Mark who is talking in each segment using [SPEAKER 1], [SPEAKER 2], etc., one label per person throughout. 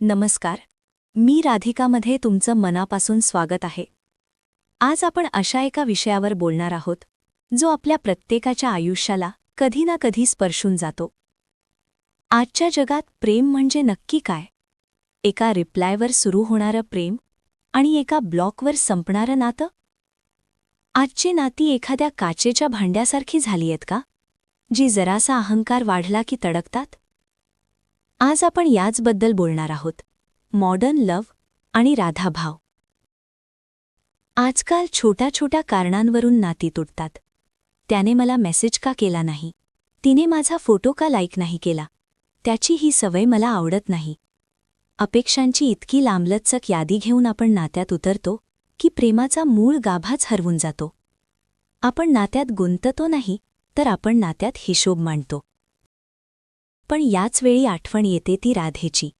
[SPEAKER 1] नमस्कार. मी राधिकामध्ये तुमचं मनापासून स्वागत आहे. आज आपण अशा एका विषयावर बोलणार आहोत जो आपल्या प्रत्येकाच्या आयुष्याला कधी ना कधी स्पर्शून जातो. आजच्या जगात प्रेम म्हणजे नक्की काय? एका रिप्लायवर सुरू होणारं प्रेम आणि एका ब्लॉकवर संपणारं नातं? आजची नाती एखाद्या काचेच्या भांड्यासारखी झाली आहेत का, जी जरासा अहंकार वाढला की तडकतात? आज आपण याचबद्दल बोलणार आहोत. मॉडर्न लव्ह आणि राधाभाव. आजकाल छोट्या छोट्या कारणांवरून नाती तुटतात. त्याने मला मेसेज का केला नाही, तिने माझा फोटो का लाईक नाही केला, त्याची ही सवय मला आवडत नाही. अपेक्षांची इतकी लांबलचक यादी घेऊन आपण नात्यात उतरतो की प्रेमाचा मूळ गाभाच हरवून जातो. आपण नात्यात गुंततो नाही, तर आपण नात्यात हिशोब मांडतो. पण याच वेळी आठवण येते ती राधेची.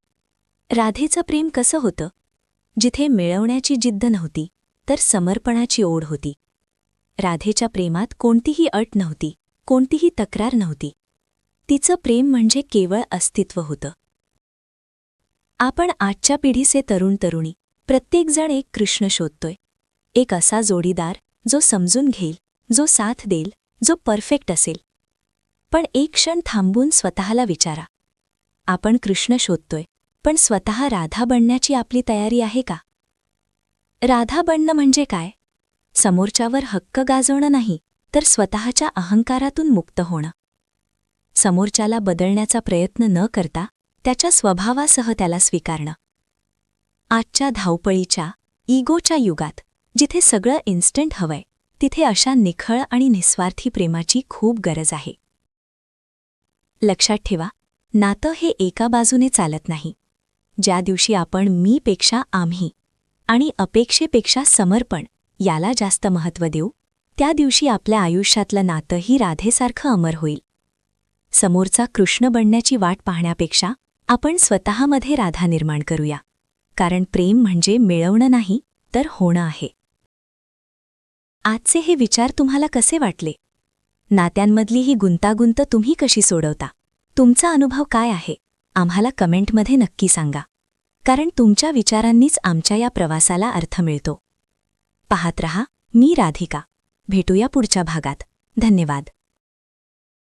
[SPEAKER 1] राधेचं प्रेम कसं होतं? जिथे मिळवण्याची जिद्द नव्हती, तर समर्पणाची ओढ होती. राधेच्या प्रेमात कोणतीही अट नव्हती, कोणतीही तक्रार नव्हती. तिचं प्रेम म्हणजे केवळ अस्तित्व होतं. आपण आजच्या पिढीचे तरुण तरुणी प्रत्येकजण एक कृष्ण शोधतोय. एक असा जोडीदार जो समजून घेईल, जो साथ देईल, जो परफेक्ट असेल. पण एक क्षण थांबून स्वतःला विचारा, आपण कृष्ण शोधतोय, पण स्वतः राधा बनण्याची आपली तयारी आहे का? राधा बनणं म्हणजे काय? समोरच्यावर हक्क गाजवणं नाही, तर स्वतःच्या अहंकारातून मुक्त होणं. समोरच्याला बदलण्याचा प्रयत्न न करता त्याच्या स्वभावासह त्याला स्वीकारणं. आजच्या धावपळीच्या, इगोच्या युगात जिथे सगळं इन्स्टंट हवंय, तिथे अशा निखळ आणि निस्वार्थी प्रेमाची खूप गरज आहे. लक्षात ठेवा, नातं हे एका बाजूने चालत नाही. ज्या दिवशी आपण मीपेक्षा आम्ही आणि अपेक्षेपेक्षा समर्पण याला जास्त महत्त्व देऊ, त्या दिवशी आपल्या आयुष्यातलं नातंही राधेसारखं अमर होईल. समोरचा कृष्ण बनण्याची वाट पाहण्यापेक्षा आपण स्वतःमध्ये राधा निर्माण करूया. कारण प्रेम म्हणजे मिळवणं नाही, तर होणं आहे. आजचे हे विचार तुम्हाला कसे वाटले? नात्यांमधली ही गुंतागुंत तुम्ही कशी सोडवता? तुमचा अनुभव काय आहे? आम्हाला कमेंटमध्ये नक्की सांगा. कारण तुमच्या विचारांनीच आमच्या या प्रवासाला अर्थ मिळतो. पाहत रहा मी राधिका. भेटूया पुढच्या भागात. धन्यवाद.